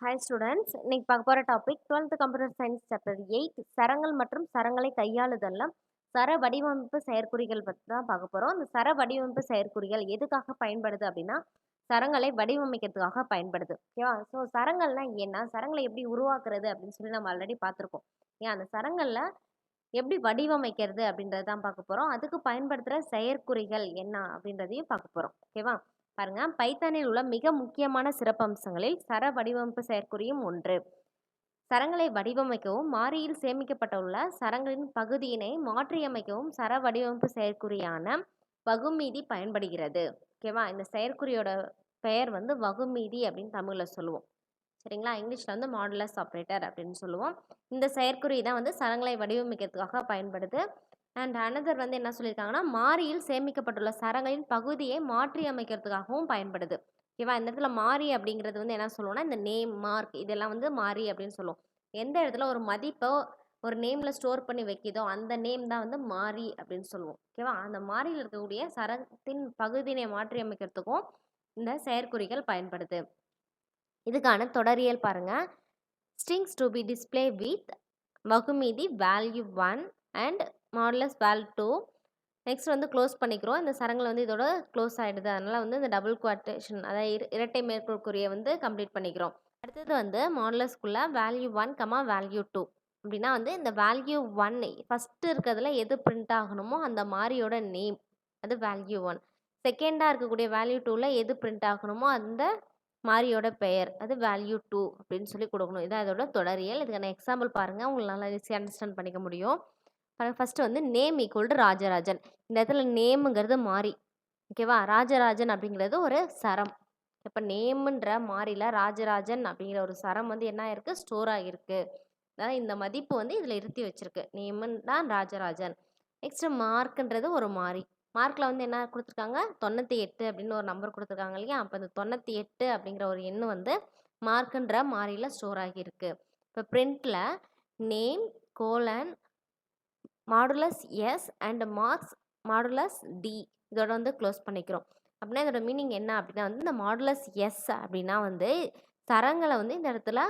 Hi students, இன்னைக்கு பார்க்க போகிற topic 12th computer science chapter 8 சரங்கள் மற்றும் சரங்களை கையாளுதல்ல சர வடிவமைப்பு செயற்குறிகள் பற்றி தான் பார்க்க போகிறோம். இந்த சர வடிவமைப்பு செயற்குறிகள் எதுக்காக பயன்படுது அப்படின்னா சரங்களை வடிவமைக்கிறதுக்காக பயன்படுது. ஓகேவா? ஸோ சரங்கள்னா என்ன, சரங்களை எப்படி உருவாக்குறது அப்படின்னு சொல்லி நம்ம ஆல்ரெடி பார்த்துருக்கோம். ஏன் அந்த சரங்களில் எப்படி வடிவமைக்கிறது அப்படின்றத தான் பார்க்க போகிறோம். அதுக்கு பயன்படுத்துகிற செயற்குறிகள் என்ன அப்படின்றதையும் பார்க்க போகிறோம். ஓகேவா? பாருங்க, பைத்தானில் உள்ள மிக முக்கியமான சிறப்பம்சங்களில் சர வடிவமைப்பு செயற்குறியும் ஒன்று. சரங்களை வடிவமைக்கவும் மாறியில் சேமிக்கப்பட்டுள்ள சரங்களின் பகுதியினை மாற்றியமைக்கவும் சர வடிவமைப்பு செயற்குறியான வகுமீதி பயன்படுகிறது. ஓகேவா? இந்த செயற்குறியோட பெயர் வந்து வகுமீதி அப்படின்னு தமிழில் சொல்லுவோம். சரிங்களா? இங்கிலீஷில் வந்து மாடுலஸ் ஆப்ரேட்டர் அப்படின்னு சொல்லுவோம். இந்த செயற்குறி தான் வந்து சரங்களை வடிவமைக்கிறதுக்காக பயன்படுது. அண்ட் அனதர் வந்து என்ன சொல்லியிருக்காங்கன்னா, மாறியில் சேமிக்கப்பட்டுள்ள சரங்களின் பகுதியை மாற்றி அமைக்கிறதுக்காகவும் பயன்படுது. ஓகேவா? இந்த இடத்துல மாறி அப்படிங்கிறது வந்து என்ன சொல்லுவோம்னா, இந்த நேம், மார்க் இதெல்லாம் வந்து மாறி அப்படின்னு சொல்லுவோம். எந்த இடத்துல ஒரு மதிப்போ ஒரு நேமில் ஸ்டோர் பண்ணி வைக்கிதோ அந்த நேம் தான் வந்து மாறி அப்படின்னு சொல்லுவோம். ஓகேவா? அந்த மாறியில் இருக்கக்கூடிய சரத்தின் பகுதியினை மாற்றி அமைக்கிறதுக்கும் இந்த செயற்குறிகள் பயன்படுது. இதுக்கான தொடரியல் பாருங்க. strings to be displayed with வகுமீதி value 1 and modulus value 2. Next வந்து க்ளோஸ் பண்ணிக்கிறோம். இந்த சரங்கள் வந்து இதோட க்ளோஸ் ஆகிடுது. அதனால் வந்து இந்த டபுள் குவாட்டேஷன் அதாவது இரட்டை மேற்கோள்குறியை வந்து கம்ப்ளீட் பண்ணிக்கிறோம். அடுத்தது வந்து மாடுலஸ்குள்ள வேல்யூ 1 வேல்யூ 2 அப்படின்னா வந்து இந்த வேல்யூ 1 ஃபஸ்ட்டு இருக்கிறதுல எது பிரிண்ட் ஆகணுமோ அந்த மாதிரியோட நேம் அது வேல்யூ 1. செகண்டாக இருக்கக்கூடிய வேல்யூ 2ல் எது பிரிண்ட் ஆகணுமோ அந்த மாரியோட பெயர் அது வேல்யூ 2 அப்படின்னு சொல்லி கொடுக்கணும். இதான் இதோட தொடரியல். இதுக்கான எக்ஸாம்பிள் பாருங்கள், உங்களுக்கு நல்லா ஈஸியாக அண்டர்ஸ்டாண்ட் பண்ணிக்க முடியும். ஃபஸ்ட்டு வந்து நேம் ஈக்குவல் டு ராஜராஜன். இந்த இடத்துல நேமுங்கிறது மாறி. ஓகேவா? ராஜராஜன் அப்படிங்கிறது ஒரு சரம். இப்போ நேமுன்ற மாறியில் ராஜராஜன் அப்படிங்கிற ஒரு சரம் வந்து என்ன ஆயிருக்கு, ஸ்டோர் ஆகிருக்கு. அதாவது இந்த மதிப்பு வந்து இதில் இருத்தி வச்சிருக்கு. நேமுன்னா ராஜராஜன். நெக்ஸ்ட்டு மார்க்ன்றது ஒரு மாறி. மார்க்கில் வந்து என்ன கொடுத்துருக்காங்க, 98 அப்படின்னு ஒரு நம்பர் கொடுத்துருக்காங்க இல்லையா? அப்போ இந்த 98 அப்படிங்கிற ஒரு எண் வந்து மார்க்குன்ற மாறியில் ஸ்டோர் ஆகியிருக்கு. இப்போ பிரிண்டில் name colon modulus S and marks modulus D இதோட வந்து க்ளோஸ் பண்ணிக்கிறோம். அப்படின்னா இதோட மீனிங் என்ன அப்படின்னா வந்து இந்த மாடுலஸ் எஸ் அப்படின்னா வந்து சரங்களை வந்து இந்த இடத்துல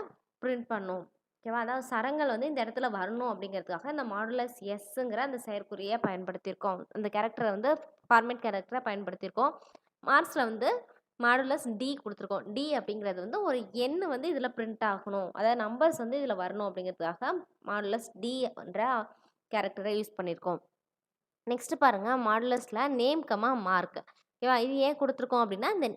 பிரிண்ட் பண்ணும். ஓகேவா? அதாவது சரங்கள் வந்து இந்த இடத்துல வரணும் அப்படிங்கிறதுக்காக இந்த மாடுலஸ் எஸ்ஸுங்கிற அந்த செயற்குறியை பயன்படுத்தியிருக்கோம். அந்த கேரக்டரை வந்து ஃபார்மேட் கேரக்டரை பயன்படுத்தியிருக்கோம். மார்க்ஸில் வந்து மாடுலஸ் டி கொடுத்துருக்கோம். டி அப்படிங்கிறது வந்து ஒரு எண் வந்து இதில் பிரிண்ட் ஆகணும், அதாவது நம்பர்ஸ் வந்து இதில் வரணும் அப்படிங்கிறதுக்காக மாடுலஸ் டி என்ற கேரக்டரை யூஸ் பண்ணியிருக்கோம். நெக்ஸ்ட் பாருங்க, மாடுலஸில் நேம் மார்க். ஓகேவா? இது ஏன் கொடுத்துருக்கோம் அப்படின்னா இந்த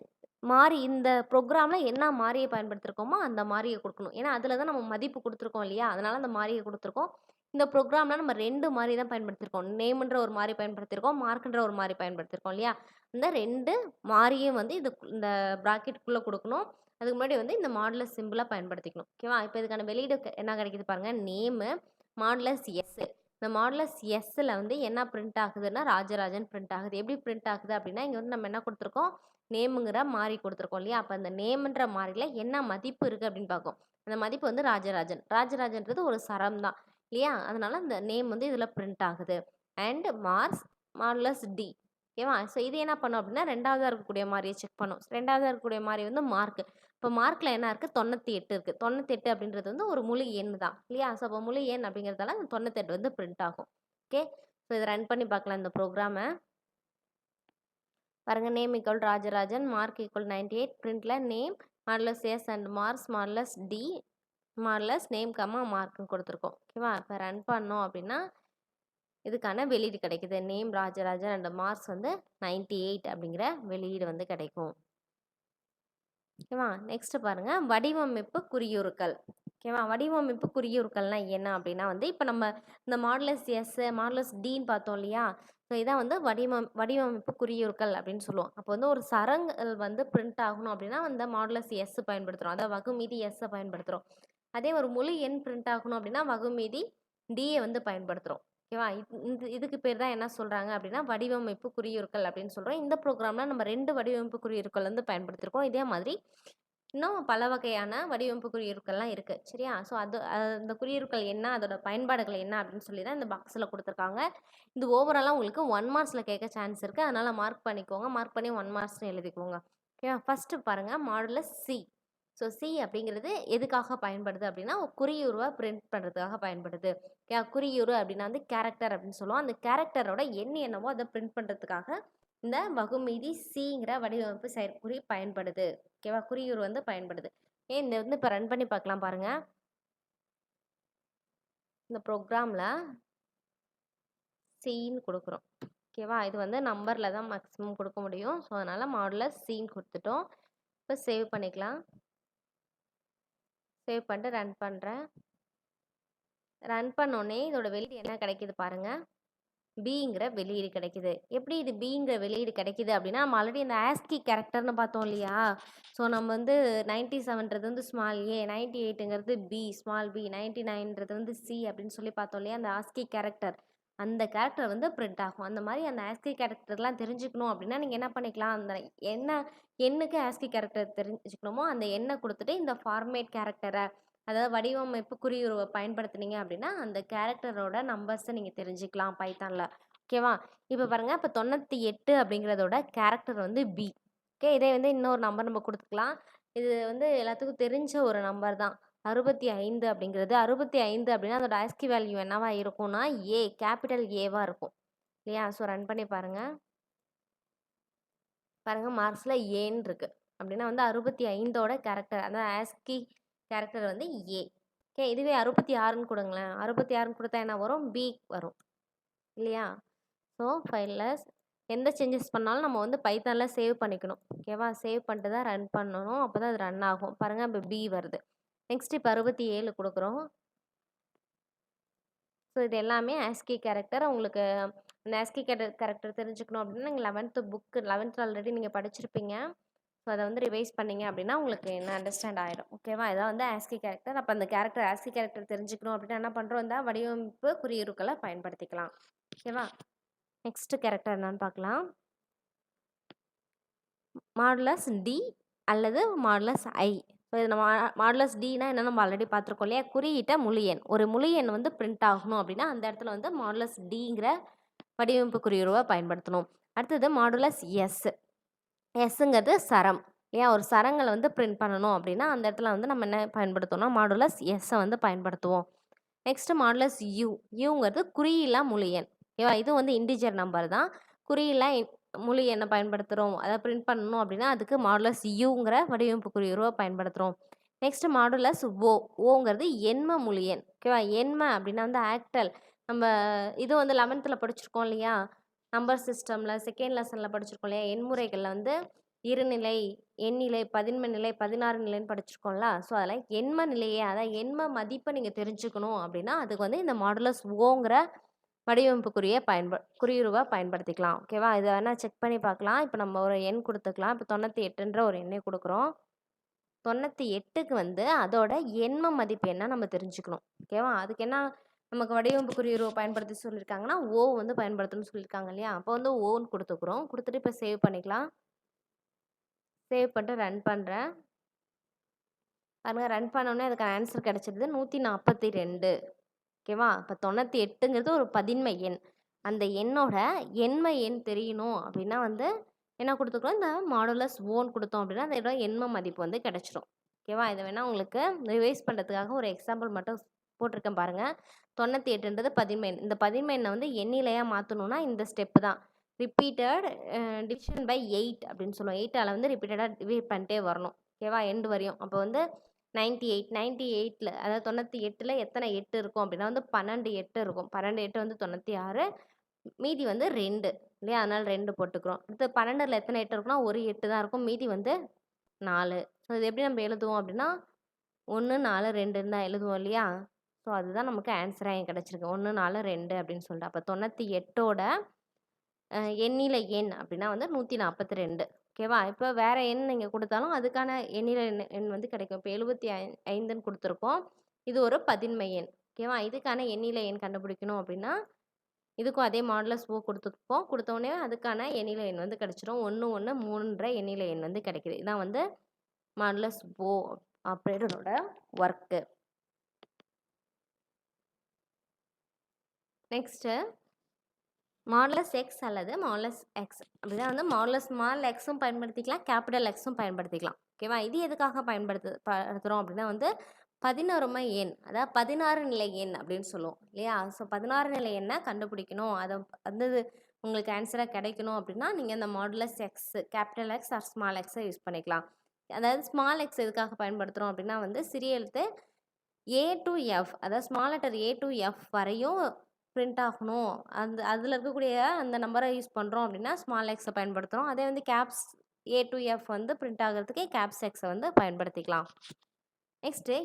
மாறி இந்த ப்ரோக்ராமில் என்ன மாறியை பயன்படுத்திருக்கோமோ அந்த மாறியை கொடுக்கணும். ஏன்னா அதில் தான் நம்ம மதிப்பு கொடுத்துருக்கோம் இல்லையா? அதனால் அந்த மாறியை கொடுத்துருக்கோம். இந்த ப்ரோக்ராமில் நம்ம 2 மாறி தான் பயன்படுத்தியிருக்கோம். நேம்ன்ற ஒரு மாறி பயன்படுத்தியிருக்கோம், மார்க்ன்ற ஒரு மாறி பயன்படுத்தியிருக்கோம் இல்லையா? இந்த 2 மாறியும் வந்து இந்த ப்ராக்கெட்டுக்குள்ளே கொடுக்கணும். அதுக்கு முன்னாடி வந்து இந்த மாடுலஸ் சிம்பிளாக பயன்படுத்திக்கணும். ஓகேவா? இப்போ இதுக்கான வெளியீடு என்ன கிடைக்குது பாருங்கள், நேமு மாடுலஸ் எஸ். இந்த மாடுலஸ் எஸ்ஸில் வந்து என்ன பிரிண்ட் ஆகுதுன்னா ராஜராஜன் பிரிண்ட் ஆகுது. எப்படி பிரிண்ட் ஆகுது அப்படின்னா இங்கே வந்து நம்ம என்ன கொடுத்துருக்கோம், நேமுங்கிற மாறி கொடுத்துருக்கோம் இல்லையா? அப்போ அந்த நேம்ன்ற மாறியில் என்ன மதிப்பு இருக்குது அப்படின்னு பார்க்கும். அந்த மதிப்பு வந்து ராஜராஜன். ராஜராஜன்றது ஒரு சரம் தான் இல்லையா? அதனால அந்த நேம் வந்து இதில் பிரிண்ட் ஆகுது. And marks modulus D. ஓகேவா? ஸோ இது என்ன பண்ணும் அப்படின்னா ரெண்டாவதாக இருக்கக்கூடிய மாறியை செக் பண்ணும். ரெண்டாவதாக இருக்கக்கூடிய மாறி வந்து மார்க். இப்போ மார்க்கில் என்ன இருக்குது, 98 இருக்குது. 98 அப்படின்றது வந்து ஒரு முழு எண் தான் இல்லையா? ஸோ அப்போ முழு எண் அப்படிங்கிறதால அந்த 98 வந்து பிரிண்ட் ஆகும். ஓகே, ஸோ இதை ரன் பண்ணி பார்க்கலாம் இந்த ப்ரோக்ராமை. பாருங்கள், name equal Rajarajan, mark equal 98, பிரிண்டில் name modulus S and marks modulus D modulus name மார்க்குன்னு கொடுத்துருக்கோம். ஓகேவா? இப்போ ரன் பண்ணோம் அப்படின்னா இதுக்கான வெளியீடு கிடைக்குது. நேம் ராஜராஜன் அண்ட் மார்க்ஸ் வந்து 98 அப்படிங்கிற வெளியீடு வந்து கிடைக்கும். ஓகேவா? நெக்ஸ்ட் பாருங்க, வடிவமைப்பு குறியுறுக்கள். ஓகேவா? வடிவமைப்பு குறியுறுக்கள்லாம் என்ன அப்படின்னா வந்து இப்போ நம்ம இந்த மாடுலஸ் எஸ் மாடுலஸ் டின்னு பார்த்தோம் இல்லையா? ஸோ இதான் வந்து வடிவமைப்பு குறியுறுக்கள் அப்படின்னு சொல்லுவோம். அப்போ வந்து ஒரு சரங்கள் வந்து பிரிண்ட் ஆகணும் அப்படின்னா அந்த மாடுலஸ் எஸ் பயன்படுத்துகிறோம், அதாவது வகுமீதி எஸ்ஸை பயன்படுத்துகிறோம். அதே ஒரு முழு எண் பிரிண்ட் ஆகணும் அப்படின்னா வகுமீதி டியை வந்து பயன்படுத்துகிறோம். ஓகேவா? இதுக்கு பேர் தான் என்ன சொல்கிறாங்க அப்படின்னா வடிவமைப்பு குறியுறுக்கள் அப்படின்னு சொல்கிறோம். இந்த ப்ரோக்ராமில் நம்ம 2 வடிவமைப்பு குறியுறுக்கள் வந்து பயன்படுத்தியிருக்கோம். இதே மாதிரி இன்னும் பல வகையான வடிவமைப்பு குறியுறுக்கள்லாம் இருக்குது. சரியா? ஸோ அந்த குறியுறுக்கள் என்ன, அதோட பயன்பாடுகள் என்ன அப்படின்னு சொல்லி தான் இந்த பாக்ஸில் கொடுத்துருக்காங்க. இது ஓவராலாக உங்களுக்கு 1 மார்க்ஸில் கேட்க சான்ஸ் இருக்குது. அதனால் மார்க் பண்ணிக்கோங்க. மார்க் பண்ணி 1 மார்க்ஸ்னு எழுதிக்கோங்க. ஓகேவா? ஃபஸ்ட்டு பாருங்கள், modulus C. So so C அப்படிங்கிறது எதுக்காக பயன்படுது அப்படின்னா குறியுருவை பிரிண்ட் பண்ணுறதுக்காக பயன்படுது. குறியுரு அப்படின்னா வந்து கேரக்டர் அப்படின்னு சொல்லுவோம். அந்த கேரக்டரோட என்னவோ அதை பிரிண்ட் பண்ணுறதுக்காக இந்த வகுமீதி சிங்கிற வடிவமைப்பு செயற்குறி பயன்படுது. ஓகேவா, குறியுரு வந்து பயன்படுது. இந்த வந்து இப்போ ரன் பண்ணி பார்க்கலாம் பாருங்க. இந்த ப்ரோக்ராமில் சின்னு கொடுக்குறோம். ஓகேவா, இது வந்து நம்பரில் தான் மேக்ஸிமம் கொடுக்க முடியும். ஸோ அதனால் மாடுலஸ் சின்னு கொடுத்துட்டோம். இப்போ சேவ் பண்ணிக்கலாம். சேவ் பண்ணிட்டு ரன் பண்ணுறேன். ரன் பண்ணோடனே இதோட வெளியீடு என்ன கிடைக்குது பாருங்கள். பிங்கிற வெளியீடு கிடைக்குது. எப்படி இது பிங்கிற வெளியீடு கிடைக்குது அப்படின்னா, நம்ம ஆல்ரெடி இந்த ஆஸ்கி கேரக்டர்னு பார்த்தோம் இல்லையா? ஸோ நம்ம வந்து 97ன்றது வந்து ஸ்மால் ஏ, 98ங்கிறது பி ஸ்மால் பி, 99ன்றது வந்து சி அப்படின்னு சொல்லி பார்த்தோம் இல்லையா? அந்த ஆஸ்கி கேரக்டர், அந்த கேரக்டர் வந்து பிரிண்ட் ஆகும். அந்த மாதிரி அந்த ஆஸ்கி கேரக்டர்லாம் தெரிஞ்சுக்கணும் அப்படின்னா நீங்கள் என்ன பண்ணிக்கலாம், அந்த எண்ணுக்கு ஆஸ்கி கேரக்டர் தெரிஞ்சுக்கணுமோ அந்த எண்ணை கொடுத்துட்டு இந்த ஃபார்மேட் கேரக்டரை, அதாவது வடிவமைப்பு குறியுருவை பயன்படுத்துனீங்க அப்படின்னா அந்த கேரக்டரோட நம்பர்ஸை நீங்கள் தெரிஞ்சுக்கலாம் பைத்தானில். ஓகேவா, இப்போ பாருங்கள், இப்போ 98 அப்படிங்கிறதோட கேரக்டர் வந்து பி. ஓகே, இதே வந்து இன்னொரு நம்பர் நம்ம கொடுத்துக்கலாம். இது வந்து எல்லாத்துக்கும் தெரிஞ்ச ஒரு நம்பர் தான். 65 அப்படிங்கிறது 65 அப்படின்னா அதோட ஆஸ்கி வேல்யூ என்னவா இருக்கும்னா ஏ, கேபிட்டல் ஏவாக இருக்கும் இல்லையா? ஸோ ரன் பண்ணி பாருங்கள். பாருங்கள், மார்க்ஸில் ஏன்னு இருக்கு அப்படின்னா வந்து 65ஓட கேரக்டர், அதாவது ஆஸ்கி கேரக்டர் வந்து ஏ. ஓகே, இதுவே 66ன்னு கொடுங்களேன். 66ன்னு கொடுத்தா என்ன வரும், பி வரும் இல்லையா? ஸோ ஃபைலில் எந்த சேஞ்சஸ் பண்ணாலும் நம்ம வந்து பைத்தானில் சேவ் பண்ணிக்கணும். ஓகேவா, சேவ் பண்ணிட்டு தான் ரன் பண்ணணும். அப்போ தான் அது ரன் ஆகும். பாருங்கள், இப்போ பி வருது. நெக்ஸ்ட் இப்போ 67 கொடுக்குறோம். ஸோ இது எல்லாமே ஆஸ்கி கேரக்டர். உங்களுக்கு இந்த ஆஸ்கி கேரக்டர் தெரிஞ்சுக்கணும் அப்படின்னா நீங்கள் 11th ஆல்ரெடி நீங்கள் படிச்சிருப்பீங்க. ஸோ அதை வந்து ரிவைஸ் பண்ணிங்க அப்படின்னா உங்களுக்கு என்ன அண்டர்ஸ்டாண்ட் ஆகிடும். ஓகேவா, இதான் வந்து ஆஸ்கி கேரக்டர். அப்போ அந்த ஆஸ்கி கேரக்டர் தெரிஞ்சுக்கணும் அப்படின்னா என்ன பண்ணுறோம், இந்த வடிவமைப்பு குறியுருக்களை பயன்படுத்திக்கலாம். ஓகேவா, நெக்ஸ்ட் கேரக்டர் என்னன்னு பார்க்கலாம். மாடுலஸ் டி அல்லது மாடுலஸ் ஐ. ஸோ இது நம்ம மாடுலஸ் டினா என்ன நம்ம ஆல்ரெடி பார்த்துருக்கோம் இல்லையா? குறியீட்ட முழு எண், ஒரு முழு எண் வந்து பிரிண்ட் ஆகணும் அப்படின்னா அந்த இடத்துல வந்து மாடுலஸ் டிங்கிற வடிவமைப்பு குறியுருவை பயன்படுத்தணும். அடுத்தது மாடுலஸ் எஸ். எஸ்ஸுங்கிறது சரம். ஏன் ஒரு சரங்களை வந்து பிரிண்ட் பண்ணணும் அப்படின்னா அந்த இடத்துல வந்து நம்ம என்ன பயன்படுத்தணும்னா மாடுலஸ் எஸ்ஸை வந்து பயன்படுத்துவோம். Next modulus U. யூங்கிறது குறியில்லா முழு எண். ஓகேவா, இது வந்து இன்டிஜர் நம்பர் தான். குறியில்லா முழு எண்ணை பயன்படுத்துகிறோம், அதை பிரிண்ட் பண்ணணும் அப்படின்னா அதுக்கு மாடுலஸ் யூங்கிற வடிவமைப்பு குறியுருவை பயன்படுத்துகிறோம். நெக்ஸ்ட் மாடுலஸ் ஓ. ஓங்கிறது எண்ம முழு எண். ஓகேவா, எண்ம அப்படின்னா வந்து ஆக்டல். நம்ம இது வந்து 11th படிச்சிருக்கோம் இல்லையா? நம்பர் சிஸ்டமில் செகண்ட் லெசனில் படிச்சிருக்கோம் இல்லையா? எண்முறைகளில் வந்து இருநிலை, எண்ணிலை, பதின்ம நிலை, 16 நிலைன்னு படிச்சிருக்கோம்ல. ஸோ அதில் எண்ம நிலையை, அதாவது எண்ம மதிப்பை நீங்கள் தெரிஞ்சுக்கணும் அப்படின்னா அதுக்கு வந்து இந்த மாடுலஸ் ஓங்கிற வடிவமைப்புக்குரிய குறியுருவை பயன்படுத்திக்கலாம். ஓகேவா, இதை வேணால் செக் பண்ணி பார்க்கலாம். இப்போ நம்ம ஒரு எண் கொடுத்துக்கலாம். இப்போ 98ன்ற ஒரு எண்ணை கொடுக்குறோம். 98க்கு வந்து அதோட எண்ம மதிப்பு என்ன நம்ம தெரிஞ்சுக்கணும். ஓகேவா, அதுக்கு என்ன நமக்கு வடிவமைப்பு குறியுருவை பயன்படுத்தி சொல்லியிருக்காங்கன்னா ஓ வந்து பயன்படுத்தணும்னு சொல்லியிருக்காங்க இல்லையா? அப்போ வந்து ஓன்னு கொடுத்துக்குறோம். கொடுத்துட்டு இப்போ சேவ் பண்ணிக்கலாம். சேவ் பண்ணிட்டு ரன் பண்ணுறேன். பாருங்க, ரன் பண்ணோடனே அதுக்கான ஆன்சர் கிடச்சிருது 142. ஓகேவா, இப்போ 98ங்கிறது ஒரு பதின்மை எண். அந்த எண்ணோட எண்ம எண் தெரியணும் அப்படின்னா வந்து என்ன கொடுத்துக்கிறோம், இந்த மாடுலஸ் ஓன் கொடுத்தோம் அப்படின்னா அதோட எண்ம மதிப்பு வந்து கிடச்சிரும். ஓகேவா, இதை வேணால் உங்களுக்கு ரிவைஸ் பண்ணுறதுக்காக ஒரு எக்ஸாம்பிள் மட்டும் போட்டிருக்கேன் பாருங்கள். 98ன்றது பதின்மை எண். இந்த பதின்மை எண்ணை வந்து எண்ணிலையாக மாற்றணும்னா இந்த ஸ்டெப்பு தான், ரிப்பீட்டட் டிவிஷன் பை 8 அப்படின்னு சொல்லுவோம். 8ஆல் வந்து ரிப்பீட்டடாக டிவைட் பண்ணிட்டே வரணும். ஓகேவா, எண்டு வரையும். அப்போ வந்து 98ல் அதாவது 98ல் எத்தனை 8 இருக்கும் அப்படின்னா வந்து 12 8 இருக்கும். 12 8 வந்து 96, மீதி வந்து 2 இல்லையா? அதனால் 2 போட்டுக்கிறோம். அடுத்து 12ல் எத்தனை 8 இருக்குன்னா ஒரு 8 தான் இருக்கும், மீதி வந்து 4. ஸோ இது எப்படி நம்ம எழுதுவோம் அப்படின்னா 1 4 2ன்னு தான் எழுதுவோம் இல்லையா? ஸோ அதுதான் நமக்கு ஆன்சராக என் கிடச்சிருக்கு, 1 4 2 அப்படின்னு சொல்லிட்டு. அப்போ 98ஓட எண்ணிலை எண் அப்படின்னா வந்து 142. ஓகேவா, இப்போ வேறு எண் நீங்கள் கொடுத்தாலும் அதுக்கான எண்ணிலை எண் வந்து கிடைக்கும். இப்போ 75ன்னு கொடுத்துருக்கோம், இது ஒரு பதின்மை எண். ஓகேவா, இதுக்கான எண்ணிலை எண் கண்டுபிடிக்கணும் அப்படின்னா இதுக்கும் அதே மாடுலஸ் ஓ கொடுத்துருப்போம். கொடுத்தோடனே அதுக்கான எண்ணிலை எண் வந்து கிடச்சிரும். 1 1 3ன்ற எண்ணிலை எண் வந்து கிடைக்குது. இதான் வந்து மாடுலஸ் ஓ ஆப்ரேட்டரோட ஒர்க்கு. நெக்ஸ்ட்டு மாடுலஸ் எக்ஸ் அல்லது மாடுலஸ் எக்ஸ் அப்படின்னா வந்து மாடுலஸ் ஸ்மால் எக்ஸும் பயன்படுத்திக்கலாம், கேபிட்டல் எக்ஸும் பயன்படுத்திக்கலாம். ஓகேவா? இது எதுக்காக படுத்துறோம் அப்படின்னா வந்து 11மை எண், அதாவது 16 நிலை எண் அப்படின்னு சொல்லுவோம் இல்லையா? ஸோ 16 நிலை எண்ணை கண்டுபிடிக்கணும். அதை வந்து உங்களுக்கு ஆன்சராக கிடைக்கணும் அப்படின்னா நீங்கள் இந்த modulus X, capital X or small எக்ஸை யூஸ் பண்ணிக்கலாம். அதாவது ஸ்மால் எக்ஸ் எதுக்காக பயன்படுத்துகிறோம் அப்படின்னா வந்து சிறிய எழுத்து ஏ டு எஃப், அதாவது small letter A to F வரையும் பிரிண்ட் ஆகணும். அதில் இருக்கக்கூடிய அந்த நம்பரை யூஸ் பண்ணுறோம் அப்படின்னா ஸ்மால் எக்ஸை பயன்படுத்துகிறோம். அதே வந்து கேப்ஸ் ஏ டு எஃப் வந்து பிரிண்ட் ஆகிறதுக்கு கேப்ஸ் எக்ஸை வந்து பயன்படுத்திக்கலாம். நெக்ஸ்ட்டு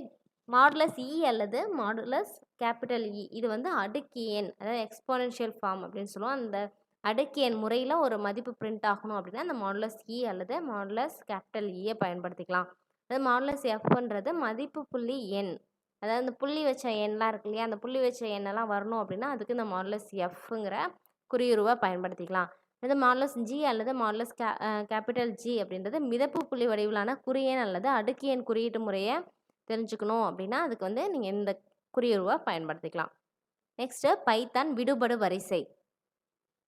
மாடுலஸ் இ அல்லது மாடுலஸ் கேபிட்டல் இ, இது வந்து அடுக்கு எண், அதாவது எக்ஸ்போனென்ஷியல் ஃபார்ம் அப்படின்னு சொல்லுவோம். அந்த அடுக்கு எண் முறையில் ஒரு மதிப்பு பிரிண்ட் ஆகணும் அப்படின்னா அந்த மாடுலஸ் இ அல்லது மாடுலஸ் கேபிட்டல் இயை பயன்படுத்திக்கலாம். அதாவது மாடுலஸ் எஃப்ன்றது மதிப்பு புள்ளி எண், அதாவது இந்த புள்ளி வச்ச எண்ணெலாம் இருக்கு இல்லையா? அந்த புள்ளி வச்ச எண்ணெல்லாம் வரணும் அப்படின்னா அதுக்கு இந்த மாடுலஸ் எஃப்ங்கிற குறியுருவை பயன்படுத்திக்கலாம். அது மாடுலஸ் ஜி அல்லது மாடுலஸ் கேபிட்டல் ஜி அப்படின்றது மிதப்பு புள்ளி வடிவிலான குறியெண் அல்லது அடுக்கு எண் குறியீட்டு முறையை தெரிஞ்சுக்கணும் அப்படின்னா அதுக்கு வந்து நீங்கள் இந்த குறியுருவை பயன்படுத்திக்கலாம். நெக்ஸ்ட்டு பைத்தான் விடுபடு வரிசை.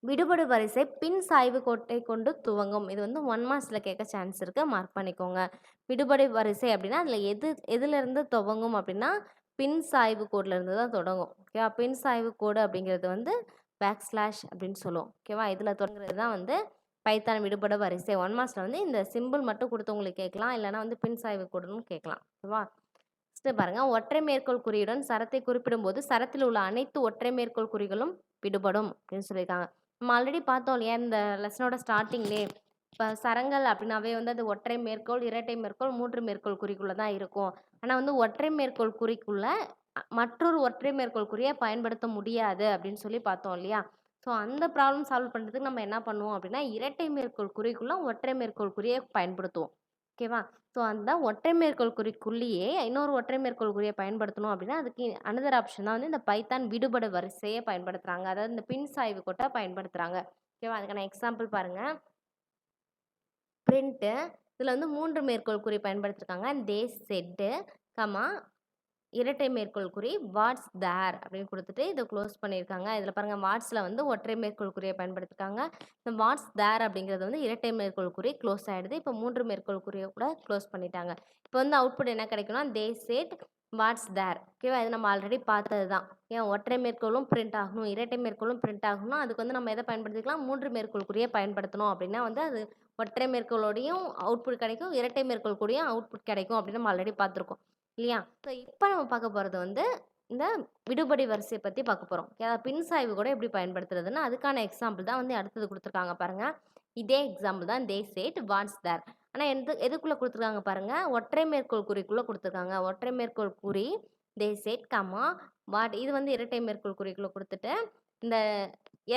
விடுபடு வரிசை பின் சாய்வு கோட்டை கொண்டு துவங்கும். இது வந்து 1 மார்க்ஸில் கேட்க சான்ஸ் இருக்குது, மார்க் பண்ணிக்கோங்க. விடுபடு வரிசை அப்படின்னா அதில் எதுலேருந்து துவங்கும் அப்படின்னா பின் சாய்வு கோட்லேருந்து தான் தொடங்கும். ஓகேவா? பின் சாய்வு கோடு அப்படிங்கிறது வந்து பேக் ஸ்லாஷ் அப்படின்னு சொல்லுவோம். ஓகேவா? இதில் தொடங்குறது தான் வந்து பைத்தான் விடுபடு வரிசை. 1 மார்க்ஸில் வந்து இந்த சிம்பிள் மட்டும் கொடுத்து உங்களுக்கு கேட்கலாம், இல்லைனா வந்து பின் சாய்வு கோடுன்னு கேட்கலாம். ஓகேவா? நெக்ஸ்ட்டு பாருங்கள், ஒற்றை மேற்கோள் குறியுடன் சரத்தை குறிப்பிடும்போது சரத்தில் உள்ள அனைத்து ஒற்றை மேற்கோள் குறிகளும் விடுபடும் அப்படின்னு சொல்லியிருக்காங்க. நம்ம ஆல்ரெடி பார்த்தோம் இல்லையா இந்த லெசனோட ஸ்டார்டிங்லேயே? இப்போ சரங்கள் அப்படின்னாவே வந்து அது ஒற்றை மேற்கோள், இரட்டை மேற்கோள், 3 மேற்கோள் குறிக்குள்ளே தான் இருக்கும். ஆனால் வந்து ஒற்றை மேற்கோள் குறிக்குள்ள மற்றொரு ஒற்றை மேற்கோள் குறியை பயன்படுத்த முடியாது அப்படின்னு சொல்லி பார்த்தோம் இல்லையா? ஸோ அந்த ப்ராப்ளம் சால்வ் பண்ணுறதுக்கு நம்ம என்ன பண்ணுவோம் அப்படின்னா இரட்டை மேற்கோள் குறிக்குள்ள ஒற்றை மேற்கோள் குறியை பயன்படுத்துவோம். ஓகேவா? ஸோ அந்த ஒற்றை மேற்கோள் குறிக்குள்ளேயே இன்னொரு ஒற்றை மேற்கோள் குறியை பயன்படுத்தணும் அப்படின்னா அதுக்கு அனதர் ஆப்ஷன் தான் வந்து இந்த பைத்தான் விடுபடு வரிசையை பயன்படுத்துகிறாங்க. அதாவது இந்த பின் சாய்வு கோட்டை பயன்படுத்துகிறாங்க. ஓகேவா? அதுக்கான எக்ஸாம்பிள் பாருங்கள். பிரிண்ட்டு, இதில் வந்து 3 மேற்கோள் குறி பயன்படுத்திருக்காங்க. தே செட்டு கமா இரட்டை மேற்கோள் குறி வாட்ஸ் தேர் அப்படின்னு கொடுத்துட்டு இதை க்ளோஸ் பண்ணியிருக்காங்க. இதில் பாருங்கள், வாட்ஸில் வந்து ஒற்றை மேற்கோள் குறியை பயன்படுத்திருக்காங்க. இந்த வாட்ஸ் தேர் அப்படிங்கிறது வந்து இரட்டை மேற்கோள் குறி க்ளோஸ் ஆகிடுது. இப்போ 3 மேற்கோள் குறியை கூட க்ளோஸ் பண்ணிட்டாங்க. இப்போ வந்து அவுட்புட் என்ன கிடைக்கும்னா தே செட் வாட்ஸ் தேர். ஓகேவா? இது நம்ம ஆல்ரெடி பார்த்தது தான். ஏன் ஒற்றை மேற்கோளும் பிரிண்ட் ஆகணும், இரட்டை மேற்கோளும் பிரிண்ட் ஆகணும், அதுக்கு வந்து நம்ம எதை பயன்படுத்திக்கலாம்? 3 மேற்கோள் குறியை பயன்படுத்தணும் அப்படின்னா வந்து அது ஒற்றை மேற்கோளோடையும் அவுட்புட் கிடைக்கும், இரட்டை மேற்கோள் கூடயும் அவுட்புட் கிடைக்கும் அப்படின்னு நம்ம ஆல்ரெடி பார்த்துருக்கோம் இல்லையா? ஸோ இப்போ நம்ம பார்க்க போகிறது வந்து இந்த விடுபடி வரிசையை பற்றி பார்க்க போகிறோம். பின் சாய்வு கூட எப்படி பயன்படுத்துறதுன்னு அதுக்கான எக்ஸாம்பிள் தான் வந்து அடுத்தது கொடுத்துருக்காங்க பாருங்கள். இதே எக்ஸாம்பிள் தான் தே சேட் வாட்ஸ் தேர். ஆனால் எதுக்குள்ளே கொடுத்துருக்காங்க பாருங்கள், ஒற்றை மேற்கோள் குறிக்குள்ளே கொடுத்துருக்காங்க. ஒற்றை மேற்கோள் குறி தே சேட் கமா வாட், இது வந்து இரட்டை மேற்கோள் குறிக்குள்ளே கொடுத்துட்டு இந்த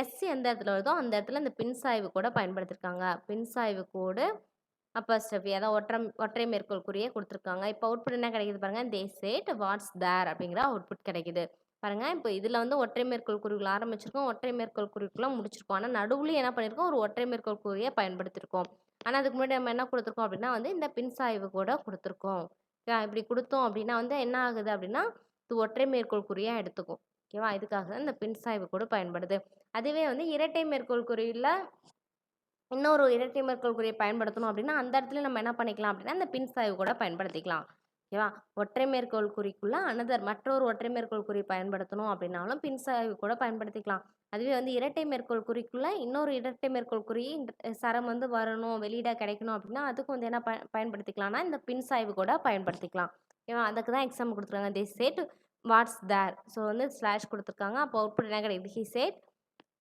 எஸ் எந்த இடத்துல வருதோ அந்த இடத்துல இந்த பின் சாய்வு கூட பயன்படுத்தியிருக்காங்க. பின் சாய்வு கோடு அப்போஸ்ட்ரோஃபி, அதான் ஒற்றை மேற்கோள் குறியே கொடுத்துருக்காங்க. இப்போ அவுட்புட் என்ன கிடைக்குது பாருங்கள், தே சேட் வாட்ஸ் தேர் அப்படிங்கிற அவுட்புட் கிடைக்குது பாருங்கள். இப்போ இதில் வந்து ஒற்றை மேற்கோள் குறிக்குள்ள ஆரம்பிச்சிருக்கோம், ஒற்றை மேற்கோள் குறிக்குள்ள முடிச்சிருக்கோம். ஆனால் நடுவில் என்ன பண்ணியிருக்கோம், ஒரு ஒற்றை மேற்கோள் குறியை பயன்படுத்தியிருக்கோம். ஆனால் அதுக்கு முன்னாடி நம்ம என்ன கொடுத்துருக்கோம் அப்படின்னா வந்து இந்த பின் சாய்வு கூட கொடுத்துருக்கோம். இப்படி கொடுத்தோம் அப்படின்னா வந்து என்ன ஆகுது அப்படின்னா இது ஒற்றை மேற்கோள் குறியாக எடுத்துக்கும். ஓகேவா? இதுக்காக தான் இந்த பின் சாய்வு கூட பயன்படுது. அதுவே வந்து இரட்டை மேற்கோள் குறியில் இன்னொரு இரட்டை மேற்கோள் குறியை பயன்படுத்தணும் அப்படின்னா அந்த இடத்துல நம்ம என்ன பண்ணிக்கலாம் அப்படின்னா இந்த பின் சாய்வு கூட பயன்படுத்திக்கலாம். ஓகேவா? ஒற்றை மேற்கோள் குறிக்குள்ள மற்றொரு ஒற்றை மேற்கோள் குறி பயன்படுத்தணும் அப்படின்னாலும் பின் சாய்வு கூட பயன்படுத்திக்கலாம். அதுவே வந்து இரட்டை மேற்கோள் குறிக்குள்ள இன்னொரு இரட்டை மேற்கோள் குறி சரம் வந்து வரணும், வெளியிட கிடைக்கணும் அப்படின்னா அதுக்கு வந்து என்ன பயன்படுத்திக்கலாம்னா இந்த பின் சாய்வு கூட பயன்படுத்திக்கலாம். ஓகேவா? அதுக்கு தான் எக்ஸாம்பிள் கொடுத்துருக்காங்க. They said watts there. So வந்து ஸ்லாஷ் கொடுத்துருக்காங்க. அப்போ அவுட்புட் என்ன கிடைக்குது, ஹி சேட்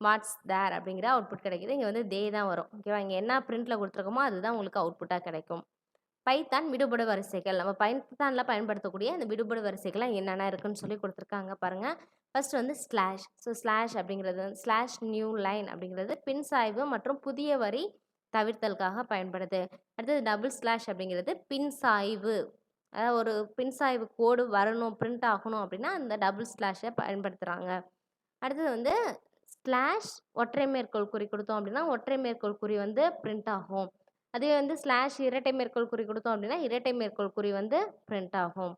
வாட்ஸ் தேர் அப்படிங்கிற அவுட்புட் கிடைக்குது. இங்கே வந்து தே தான் வரும். ஓகேவா? இங்கே என்ன பிரிண்ட்டில் கொடுத்துருக்கோமோ அதுதான் உங்களுக்கு அவுட்புட்டாக கிடைக்கும். பைத்தான் விடுபடு வரிசைகள், நம்ம பைத்தானில் பயன்படுத்தக்கூடிய அந்த விடுபடு வரிசைகள்லாம் என்னென்ன இருக்குன்னு சொல்லி கொடுத்துருக்காங்க பாருங்கள். ஃபர்ஸ்ட் வந்து ஸ்லாஷ். ஸோ ஸ்லாஷ் அப்படிங்கிறது ஸ்லாஷ் நியூ லைன் அப்படிங்கிறது பின் சாய்வு மற்றும் புதிய வரி தவிர்த்தலுக்காக பயன்படுது. அடுத்தது டபுள் ஸ்லாஷ் அப்படிங்கிறது பின் சாய்வு, அதாவது ஒரு பின் சாய்வு கோடு வரணும், பிரிண்ட் ஆகணும் அப்படின்னா அந்த டபுள் ஸ்லாஷை பயன்படுத்துகிறாங்க. அடுத்தது வந்து ஸ்லாஷ் ஒற்றை மேற்கோள் குறி கொடுத்தோம் அப்படின்னா ஒற்றை மேற்கோள் குறி வந்து பிரிண்ட் ஆகும். அதுவே வந்து ஸ்லாஷ் இரட்டை மேற்கோள் குறி கொடுத்தோம் அப்படின்னா இரட்டை மேற்கோள் குறி வந்து பிரிண்ட் ஆகும்.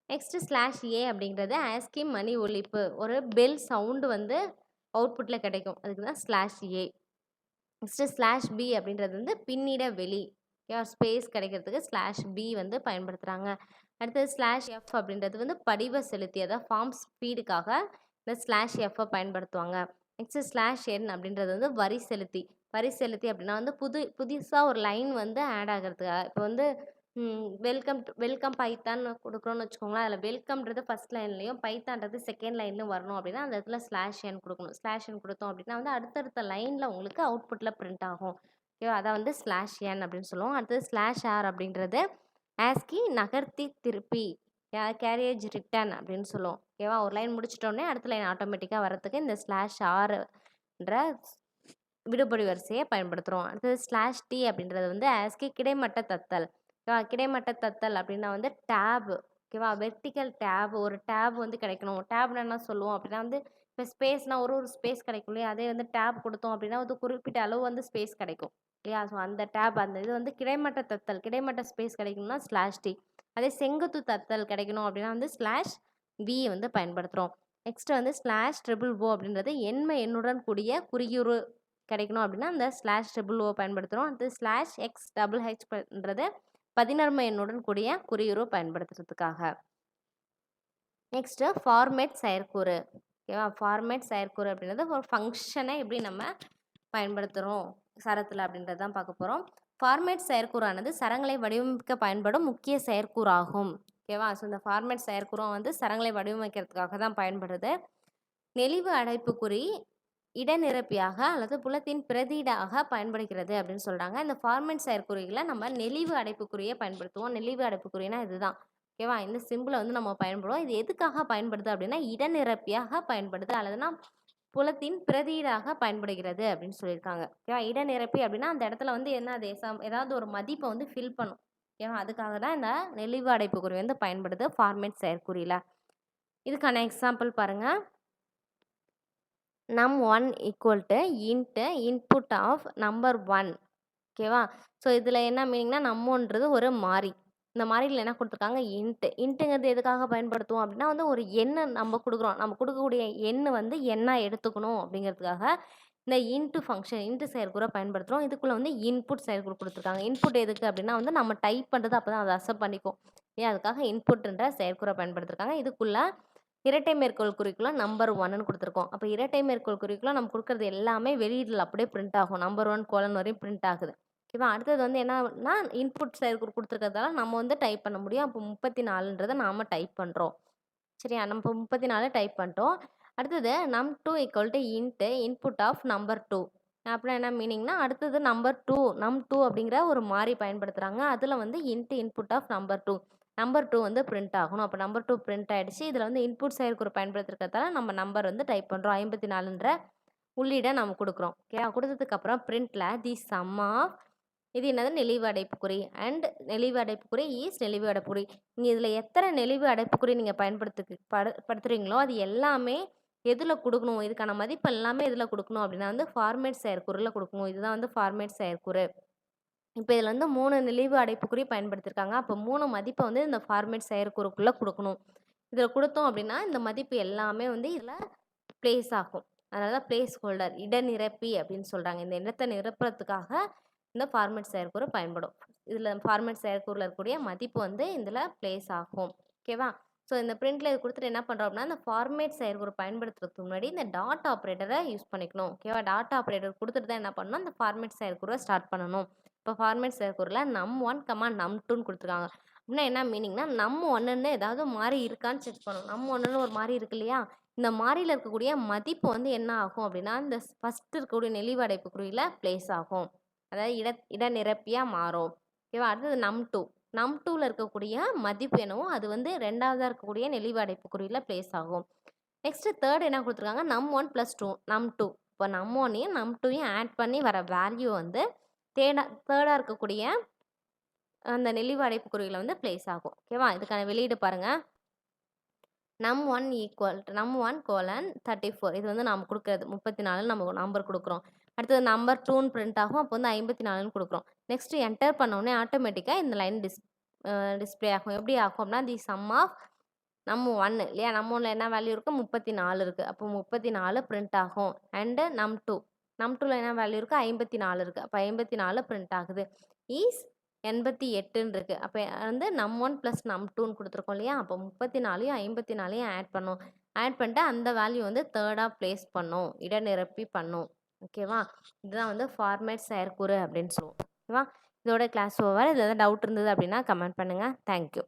நெக்ஸ்ட்டு ஸ்லாஷ் ஏ அப்படிங்கிறது ஆஸ்கி மணி ஒலிப்பு, ஒரு பெல் சவுண்டு வந்து அவுட்புட்டில் கிடைக்கும், அதுக்கு தான் slash A. Next slash B அப்படின்றது வந்து பின்னிட வெளி, ஸ்பேஸ் கிடைக்கிறதுக்கு ஸ்லாஷ் பி வந்து பயன்படுத்துகிறாங்க. அடுத்தது ஸ்லாஷ் எஃப் அப்படின்றது வந்து படிவ செலுத்தி, அதாவது ஃபார்ம் ஸ்பீடுக்காக இந்த ஸ்லாஷ் எஃப்பை பயன்படுத்துவாங்க. நெக்ஸ்ட்டு ஸ்லாஷ் என் அப்படின்றது வந்து வரி செலுத்தி. வரி செலுத்தி அப்படின்னா வந்து புதுசாக ஒரு லைன் வந்து ஆட் ஆகிறதுக்காக. இப்போ வந்து வெல்கம் பைத்தான் கொடுக்குறோன்னு வச்சுக்கோங்களேன். அதில் வெல்கம்ன்றது ஃபர்ஸ்ட் லைன்லையும் பைத்தான்றது செகண்ட் லைன்லையும் வரணும் அப்படின்னா அந்த இடத்துல ஸ்லாஷ் என் கொடுக்கணும். ஸ்லாஷ் என் கொடுத்தோம் அப்படின்னா வந்து அடுத்தடுத்த லைனில் உங்களுக்கு அவுட்புட்டில் பிரிண்ட் ஆகும். ஓகேவா? அதை வந்து ஸ்லாஷ் என் அப்படின்னு சொல்லுவோம். அடுத்தது ஸ்லாஷ் ஆர் அப்படின்றது ஆஸ்கி நகர்த்தி திருப்பி கேரியேஜ் ரிட்டர்ன் அப்படின்னு சொல்லுவோம். ஓகேவா? ஒரு லைன் முடிச்சிட்டோடனே அடுத்த லைன் ஆட்டோமேட்டிக்காக வரத்துக்கு இந்த ஸ்லாஷ் ஆர்ன்ற விடுபடி வரிசையை பயன்படுத்துகிறோம். அடுத்தது ஸ்லாஷ் டி அப்படின்றது வந்து ஆஸ்கி கிடைமட்ட தத்தல். ஓகேவா? கிடைமட்ட தத்தல் அப்படின்னா வந்து டேப். ஓகேவா? வெர்டிக்கல் டேப், ஒரு டேப் வந்து கிடைக்கணும். டேப்னா என்ன சொல்லுவோம் அப்படின்னா வந்து இப்போ ஸ்பேஸ்னால் ஒரு ஸ்பேஸ் கிடைக்கும் இல்லையா? அதே வந்து டேப் கொடுத்தோம் அப்படின்னா வந்து குறிப்பிட்ட அளவு வந்து ஸ்பேஸ் கிடைக்கும் இல்லையா? ஸோ அந்த டேப் அந்த இது வந்து கிடைமட்ட தத்தல், கிடைமட்ட ஸ்பேஸ் கிடைக்கணும்னா ஸ்லாஷ் டி. அதே செங்குத்து தத்தல் கிடைக்கணும் அப்படின்னா வந்து ஸ்லாஷ் வி வந்து பயன்படுத்துகிறோம். நெக்ஸ்ட் வந்து ஸ்லாஷ் ட்ரிபிள் ஓ அப்படின்றது எண்ணுடன் கூடிய குறியுறு கிடைக்கணும் அப்படின்னா அந்த ஸ்லாஷ் ட்ரிபிள் ஓ பயன்படுத்துகிறோம். அது ஸ்லாஷ் எக்ஸ் டபுள் ஹெச்ன்றது 11 எண்ணுடன் கூடிய குறியுறு பயன்படுத்துறதுக்காக. Next format செயற்கூறு. ஓகேவா? ஃபார்மேட் செயற்கூறு அப்படின்றது ஒரு ஃபங்க்ஷனை எப்படி நம்ம பயன்படுத்துகிறோம் சரத்தில் அப்படின்றது தான் பார்க்க போகிறோம். ஃபார்மேட் செயற்கூறானது சரங்களை வடிவமைக்க பயன்படும் முக்கிய செயற்கூறாகும். ஓகேவா? ஸோ இந்த ஃபார்மேட் செயற்கூறும் வந்து சரங்களை வடிவமைக்கிறதுக்காக தான் பயன்படுது. நெளிவு அடைப்புக்குறி இடநிரப்பியாக அல்லது புலத்தின் பிரதியீடாக பயன்படுகிறது அப்படின்னு சொல்கிறாங்க. இந்த ஃபார்மேட் செயற்குறிகளை நம்ம நெளிவு அடைப்புக்குறியை பயன்படுத்துவோம். நெளிவு அடைப்புக்குறினா இதுதான். ஓகேவா? இந்த சிம்பிளை வந்து நம்ம பயன்படுவோம். இது எதுக்காக பயன்படுது அப்படின்னா இடநிரப்பியாக பயன்படுது அல்லதுனா புலத்தின் பிரதியீடாக பயன்படுகிறது அப்படின்னு சொல்லியிருக்காங்க. ஓகேவா? இடநிரப்பி அப்படின்னா அந்த இடத்துல வந்து என்ன ஏதாவது ஒரு மதிப்பை வந்து ஃபில் பண்ணும். ஓகேவா? அதுக்காக தான் இந்த நெளிவு அடைப்புக்குறி வந்து பயன்படுது ஃபார்மேட் செயற்குறியில். இதுக்கான எக்ஸாம்பிள் பாருங்கள். num1 equal to int input of number 1. ஓகேவா? ஸோ இதில் என்ன மீனிங்னா நம்மன்றது ஒரு மாறி. இந்த மாறியில் என்ன கொடுத்துருக்காங்க? இன்ட்டுங்கிறது எதுக்காக பயன்படுத்துவோம் அப்படின்னா வந்து ஒரு எண்ணை நம்ம கொடுக்குறோம். நம்ம கொடுக்கக்கூடிய எண்ணு வந்து எண்ணா எடுத்துக்கணும் அப்படிங்கிறதுக்காக இந்த இன்ட்டு ஃபங்க்ஷன் இன்ட்டு செயற்கூறை பயன்படுத்துகிறோம். இதுக்குள்ளே வந்து இன்புட் செயற்கூறு கொடுத்துருக்காங்க. இன்புட் எதுக்கு அப்படின்னா வந்து நம்ம டைப் பண்ணுறது அப்போ தான் அதை அக்செப்ட் பண்ணிக்கும். ஏன் அதுக்காக இன்புட்ன்ற செயற்கூறை பயன்படுத்திருக்காங்க. இதுக்குள்ளே இரட்டை மேற்கோள் குறிக்குள்ள நம்பர் 1ன்னு கொடுத்துருக்கோம். அப்போ இரட்டை மேற்கோள் குறிக்குள்ள நம்ம கொடுக்குறது எல்லாமே வெளியீட்டில் அப்படியே பிரிண்ட் ஆகும். நம்பர் 1 கோலன் வரையும் பிரிண்ட் ஆகுது. ஓகேவா? அடுத்தது வந்து என்னன்னா இன்புட் செயற்கூறு கொடுத்துருக்கிறதால நம்ம வந்து டைப் பண்ண முடியும். அப்போ 34ன்றதை நாம் டைப் பண்ணுறோம். சரியா? நம்ம 34 டைப் பண்ணிட்டோம். அடுத்தது num2 equal to input of number 2. அப்படின்னா என்ன மீனிங்னா அடுத்தது நம்பர் 2 num2 அப்படிங்கிற ஒரு மாறி பயன்படுத்துகிறாங்க. அதில் வந்து இன்புட் ஆஃப் நம்பர் 2. நம்பர் 2 வந்து பிரிண்ட் ஆகணும். அப்போ நம்பர் 2 பிரிண்ட் ஆகிடுச்சு. இதில் வந்து இன்புட் செயற்கூறு பயன்படுத்துறதால நம்ம நம்பர் வந்து டைப் பண்ணுறோம். 54ன்ற உள்ளீடை நம்ம கொடுக்குறோம். ஓகே? கொடுத்ததுக்கப்புறம் பிரிண்டில் தி சம் ஆஃப் இது என்னது? நெளிவு அடைப்புக்குறி அண்ட் நெளிவு அடைப்புக்குறி ஈஸ் நெளிவு அடைப்புக்குறி. நீங்கள் இதில் எத்தனை நெளிவு அடைப்புக்குறி நீங்கள் படுத்துறீங்களோ அது எல்லாமே எதில் கொடுக்கணும்? இதுக்கான மதிப்பு எல்லாமே எதில் கொடுக்கணும் அப்படின்னா வந்து ஃபார்மேட் செயற்கூறில் கொடுக்கணும். இதுதான் வந்து ஃபார்மேட் செயற்கூறு. இப்போ இதில் வந்து 3 நெளிவு அடைப்புக்குறி பயன்படுத்தியிருக்காங்க. அப்போ 3 மதிப்பை வந்து இந்த ஃபார்மேட் செயற்கூறுக்குள்ளே கொடுக்கணும். இதில் கொடுத்தோம் அப்படின்னா இந்த மதிப்பு எல்லாமே வந்து இதில் பிளேஸ் ஆகும். அதனால தான் பிளேஸ் ஹோல்டர் இடநிரப்பி அப்படின்னு சொல்கிறாங்க. இந்த இடத்தை நிரப்புறதுக்காக இந்த ஃபார்மேட் செயற்கூறு பயன்படும். இதில் ஃபார்மேட் செயற்கூறில் இருக்கக்கூடிய மதிப்பு வந்து இதில் பிளேஸ் ஆகும். ஓகேவா? ஸோ இந்த பிரிண்டில் இது கொடுத்துட்டு என்ன பண்ணுறோம் அப்படின்னா இந்த ஃபார்மேட் செயற்கூறு பயன்படுத்துறதுக்கு முன்னாடி இந்த டாட் ஆப்ரேட்டரை யூஸ் பண்ணிக்கணும். ஓகேவா? டாட் ஆப்ரேட்டர் கொடுத்துட்டு தான் என்ன பண்ணணும்? இந்த ஃபார்மேட் செயற்கூறை ஸ்டார்ட் பண்ணணும். இப்போ ஃபார்மேட் செயற்கூறில் num1, num2ன்னு கொடுத்துருக்காங்க. அப்படின்னா என்ன மீனிங்னா num1ன்னு ஏதாவது மாறி இருக்கான்னு செக் பண்ணணும். num1ன்னு ஒரு மாறி இருக்கு இல்லையா? இந்த மாறியில் இருக்கக்கூடிய மதிப்பு வந்து என்ன ஆகும் அப்படின்னா இந்த ஃபஸ்ட்டு இருக்கக்கூடிய நெளிவு அடைப்புக்குறியில் பிளேஸ் ஆகும். அதாவது இடநிரப்பியாக மாறும். ஓகேவா? அடுத்தது num2ல் இருக்கக்கூடிய மதிப்பு என்னவோ அது வந்து ரெண்டாவதாக இருக்கக்கூடிய நெளிவு அடைப்புக்குறியில் பிளேஸ் ஆகும். நெக்ஸ்ட்டு தேர்ட் என்ன கொடுத்துருக்காங்க? num1 + 2 num2. இப்போ num1ஐயும் num2ஐயும் ஆட் பண்ணி வர வேல்யூ வந்து தேர்டாக இருக்கக்கூடிய அந்த நெளிவு அடைப்புக்குறியில் வந்து பிளேஸ் ஆகும். ஓகேவா? இதுக்கான வெளியீடு பாருங்கள். num1 num1 34. இது வந்து நாம் கொடுக்குறது 34 நம்ம நம்பர் கொடுக்குறோம். அடுத்தது நம்பர் 2ன்னு பிரிண்ட் ஆகும். அப்போ வந்து 54ன்னு கொடுக்குறோம். நெக்ஸ்ட்டு என்டர் பண்ணோடனே ஆட்டோமேட்டிக்காக இந்த லைன் டிஸ்பிளே ஆகும். எப்படி ஆகும் அப்படின்னா தி சம் ஆஃப் num1 இல்லையா? num1ல் என்ன வேல்யூ இருக்குது? 34 இருக்குது. அப்போ 34 பிரிண்ட் ஆகும். அண்டு num2ல் என்ன வேல்யூ இருக்குது? 54 இருக்குது. அப்போ 54 பிரிண்ட் ஆகுது. ஈஸ் 88ன்னு இருக்கு. அப்ப வந்து num1 + num2ன்னு குடுத்துருக்கோம் இல்லையா? அப்போ 34யும் 54யும் ஆட் பண்ணோம். ஆட் பண்ணிட்டு அந்த வேல்யூ வந்து 3ஆ பிளேஸ் பண்ணோம். இடநிரப்பி பண்ணோம். ஓகேவா? இதுதான் வந்து ஃபார்மேட் செயற்குறு அப்படின்னு சொல்லுவோம். ஓகேவா? இதோட கிளாஸ் ஓவர். இதுல ஏதாவது டவுட் இருந்தது அப்படின்னா கமெண்ட் பண்ணுங்க. Thank you.